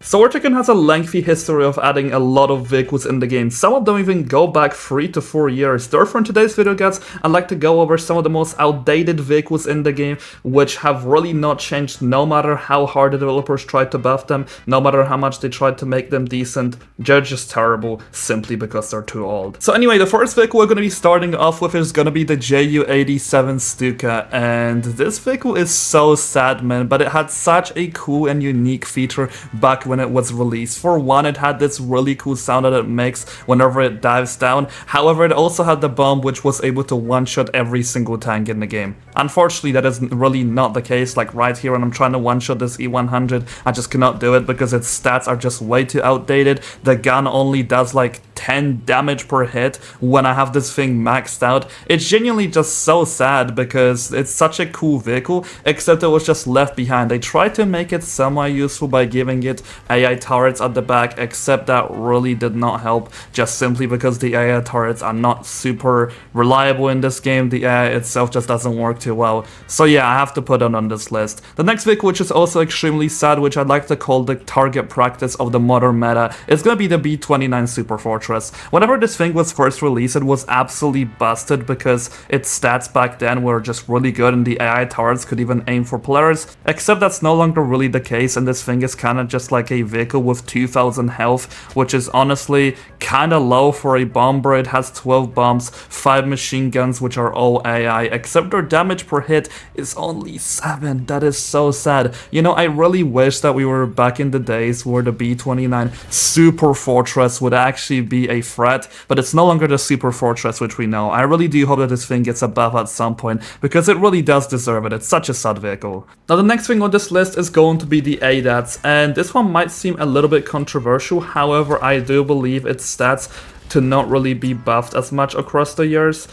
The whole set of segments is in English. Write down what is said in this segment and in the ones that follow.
So Tycoon has a lengthy history of adding a lot of vehicles in the game. Some of them even go back 3 to 4 years. Therefore, in today's video, guys, I'd like to go over some of the most outdated vehicles in the game, which have really not changed no matter how hard the developers tried to buff them, no matter how much they tried to make them decent. They're just terrible simply because they're too old. So anyway, the first vehicle we're going to be starting off with is going to be the JU-87 Stuka, and this vehicle is so sad, man, but it had such a cool and unique feature back when it was released. For one, it had this really cool sound that it makes whenever it dives down. However, it also had the bomb which was able to one-shot every single tank in the game. Unfortunately, that is really not the case. Like right here when I'm trying to one-shot this E100, I just cannot do it because its stats are just way too outdated. The gun only does like 10 damage per hit when I have this thing maxed out. It's genuinely just so sad because it's such a cool vehicle, except it was just left behind. They tried to make it semi-useful by giving it AI turrets at the back, except that really did not help, just simply because the AI turrets are not super reliable in this game. The AI itself just doesn't work too well. So yeah, I have to put it on this list. The next vehicle, which is also extremely sad, which I'd like to call the target practice of the modern meta, is gonna be the B-29 Superfortress. Whenever this thing was first released, it was absolutely busted because its stats back then were just really good and the AI turrets could even aim for players, except that's no longer really the case, and this thing is kinda just like a vehicle with 2000 health, which is honestly kinda low for a bomber. It has 12 bombs, 5 machine guns, which are all AI, except their damage per hit is only 7. That is so sad. You know, I really wish that we were back in the days where the B-29 Superfortress would actually be a threat, but it's no longer the Superfortress which we know. I really do hope that this thing gets a buff at some point, because it really does deserve it. It's such a sad vehicle. Now the next thing on this list is going to be the ADATS, and this one might seem a little bit controversial. However, I do believe its stats to not really be buffed as much across the years.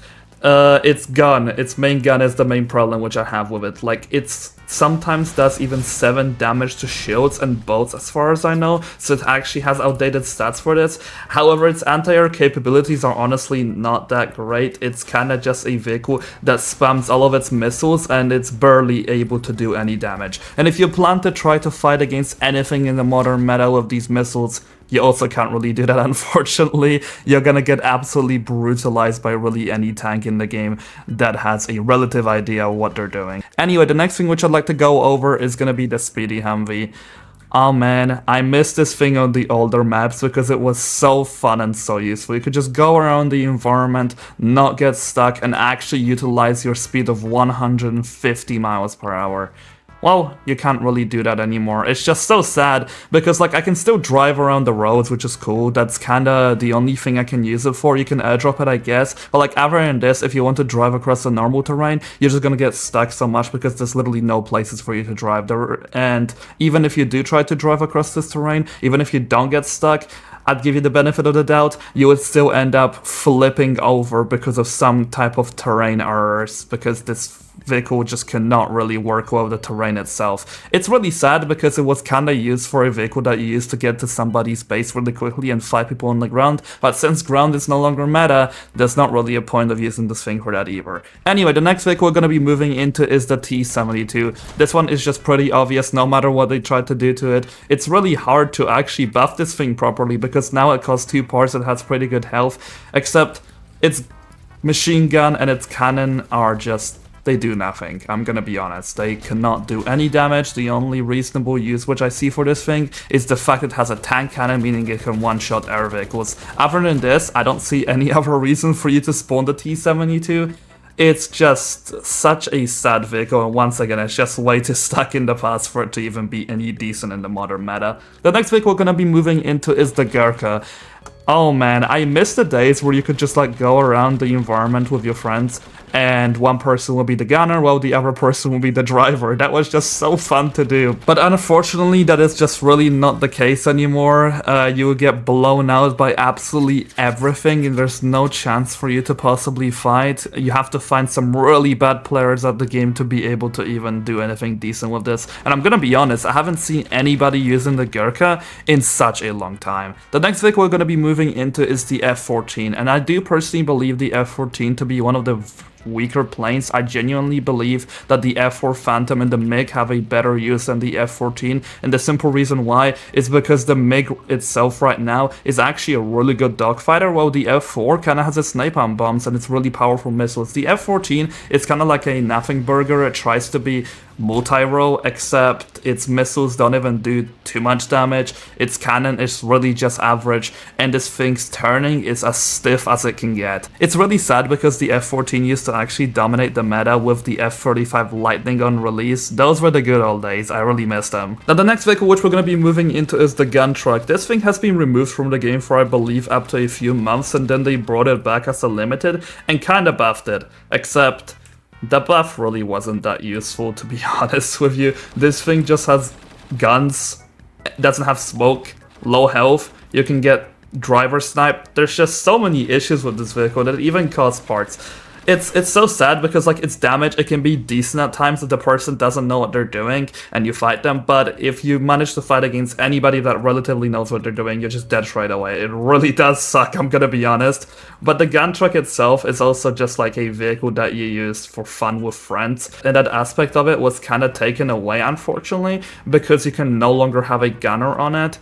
Its main gun is the main problem which I have with it. Like, it's sometimes does even 7 damage to shields and boats as far as I know, so it actually has outdated stats for this. However, its anti-air capabilities are honestly not that great. It's kinda just a vehicle that spams all of its missiles and it's barely able to do any damage. And if you plan to try to fight against anything in the modern meta with these missiles, you also can't really do that, unfortunately. You're gonna get absolutely brutalized by really any tank in the game that has a relative idea of what they're doing. Anyway, the next thing which I'd like to go over is gonna be the Speedy Humvee. Oh man, I missed this thing on the older maps because it was so fun and so useful. You could just go around the environment, not get stuck, and actually utilize your speed of 150 miles per hour. Well, you can't really do that anymore. It's just so sad because, like, I can still drive around the roads, which is cool. That's kinda the only thing I can use it for. You can airdrop it, I guess. But like, ever in this, if you want to drive across the normal terrain, you're just gonna get stuck so much because there's literally no places for you to drive there. And even if you do try to drive across this terrain, even if you don't get stuck, I'd give you the benefit of the doubt, you would still end up flipping over because of some type of terrain errors, because this vehicle just cannot really work well with the terrain itself. It's really sad because it was kinda used for a vehicle that you used to get to somebody's base really quickly and fight people on the ground, but since ground is no longer meta, there's not really a point of using this thing for that either. Anyway, the next vehicle we're gonna be moving into is the T-72. This one is just pretty obvious no matter what they try to do to it. It's really hard to actually buff this thing properly because now it costs 2 parts, it has pretty good health, except its machine gun and its cannon are just, they do nothing. I'm gonna be honest, they cannot do any damage. The only reasonable use which I see for this thing is the fact it has a tank cannon, meaning it can one-shot air vehicles. Other than this, I don't see any other reason for you to spawn the T-72. It's just such a sad vehicle, and once again, it's just way too stuck in the past for it to even be any decent in the modern meta. The next vehicle we're gonna be moving into is the Gurkha. Oh man, I miss the days where you could just like go around the environment with your friends and one person will be the gunner while the other person will be the driver. That was just so fun to do. But unfortunately, that is just really not the case anymore. You will get blown out by absolutely everything and there's no chance for you to possibly fight. You have to find some really bad players at the game to be able to even do anything decent with this. And I'm gonna be honest, I haven't seen anybody using the Gurkha in such a long time. The next vehicle we're gonna be moving into is the F-14, and I do personally believe the F-14 to be one of the weaker planes. I genuinely believe that the F4 Phantom and the MiG have a better use than the F-14, and the simple reason why is because the MiG itself right now is actually a really good dogfighter, while the F4 kind of has its napalm bombs and its really powerful missiles. The F-14 is kind of like a nothing burger. It tries to be multi-row, except its missiles don't even do too much damage, its cannon is really just average, and this thing's turning is as stiff as it can get. It's really sad because the F-14 used to actually dominate the meta with the F-35 Lightning on release. Those were the good old days, I really miss them. Now the next vehicle which we're going to be moving into is the gun truck. This thing has been removed from the game for I believe up to a few months, and then they brought it back as a limited and kinda buffed it, except the buff really wasn't that useful, to be honest with you. This thing just has guns, doesn't have smoke, low health, you can get driver sniped. There's just so many issues with this vehicle that it even costs parts. It's so sad because like its damage, it can be decent at times if the person doesn't know what they're doing and you fight them, but if you manage to fight against anybody that relatively knows what they're doing, you're just dead right away. It really does suck, I'm gonna be honest. But the gun truck itself is also just like a vehicle that you use for fun with friends, and that aspect of it was kind of taken away unfortunately because you can no longer have a gunner on it.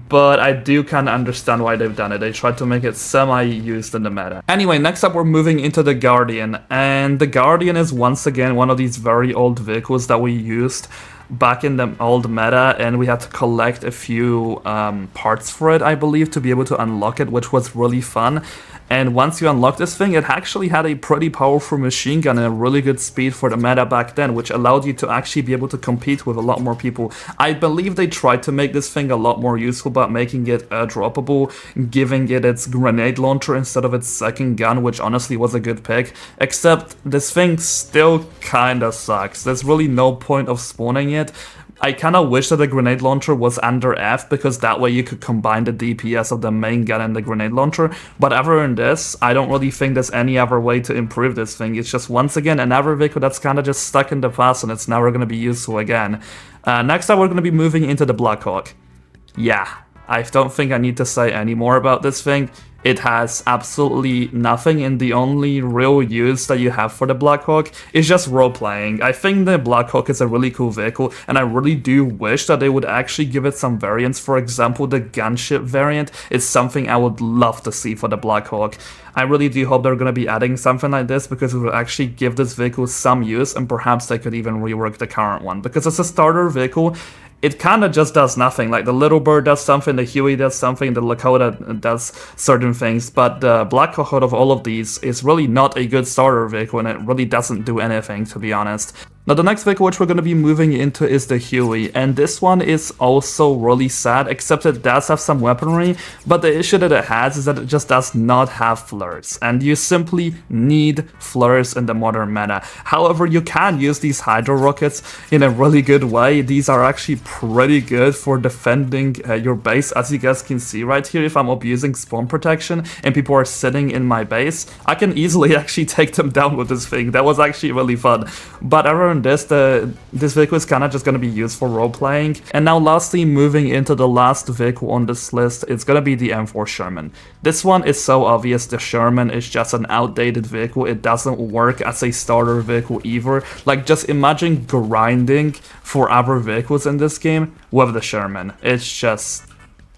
But I do kind of understand why they've done it. They tried to make it semi-used in the meta. Anyway, next up we're moving into the Guardian, and the Guardian is once again one of these very old vehicles that we used back in the old meta, and we had to collect a few parts for it, I believe, to be able to unlock it, which was really fun. And once you unlock this thing, it actually had a pretty powerful machine gun and a really good speed for the meta back then, which allowed you to actually be able to compete with a lot more people. I believe they tried to make this thing a lot more useful by making it droppable, giving it its grenade launcher instead of its second gun, which honestly was a good pick, except this thing still kinda sucks. There's really no point of spawning it. I kinda wish that the grenade launcher was under F, because that way you could combine the DPS of the main gun and the grenade launcher, but other than this, I don't really think there's any other way to improve this thing. It's just once again another vehicle that's kinda just stuck in the past and it's never gonna be useful again. Next up we're gonna be moving into the Blackhawk. Yeah, I don't think I need to say any more about this thing. It has absolutely nothing, and the only real use that you have for the Blackhawk is just role-playing. I think the Blackhawk is a really cool vehicle, and I really do wish that they would actually give it some variants. For example, the gunship variant is something I would love to see for the Blackhawk. I really do hope they're going to be adding something like this, because it will actually give this vehicle some use, and perhaps they could even rework the current one. Because as a starter vehicle, it kind of just does nothing. Like the Little Bird does something, the Huey does something, the Lakota does certain things, but the Blackhawk out of all of these is really not a good starter vehicle, and it really doesn't do anything, to be honest. Now the next vehicle which we're going to be moving into is the Huey, and this one is also really sad, except it does have some weaponry, but the issue that it has is that it just does not have flares, and you simply need flares in the modern meta. However, you can use these hydro rockets in a really good way. These are actually pretty good for defending your base. As you guys can see right here, if I'm abusing spawn protection and people are sitting in my base, I can easily actually take them down with this thing. That was actually really fun. But other than this, this vehicle is kind of just going to be used for role-playing. And now lastly, moving into the last vehicle on this list, it's going to be the M4 Sherman. This one is so obvious. The Sherman is just an outdated vehicle. It doesn't work as a starter vehicle either. Like, just imagine grinding for other vehicles in this game with the Sherman.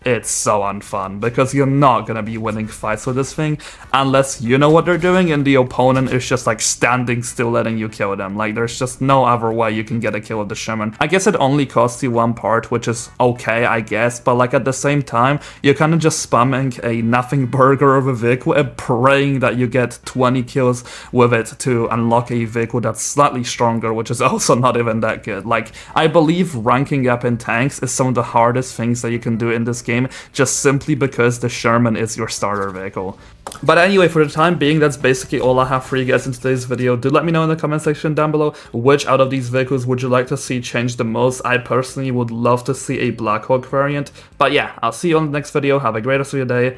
It's so unfun, because you're not gonna be winning fights with this thing unless you know what they're doing and the opponent is just like standing still letting you kill them. Like, there's just no other way you can get a kill with the Sherman. I guess it only costs you one part, which is okay, I guess, but like at the same time, you're kind of just spamming a nothing burger of a vehicle and praying that you get 20 kills with it to unlock a vehicle that's slightly stronger, which is also not even that good. Like, I believe ranking up in tanks is some of the hardest things that you can do in this game, just simply because the Sherman is your starter vehicle. But anyway, for the time being, that's basically all I have for you guys in today's video. Do let me know in the comment section down below which out of these vehicles would you like to see change the most. I personally would love to see a Blackhawk variant. But yeah, I'll see you on the next video. Have a great rest of your day.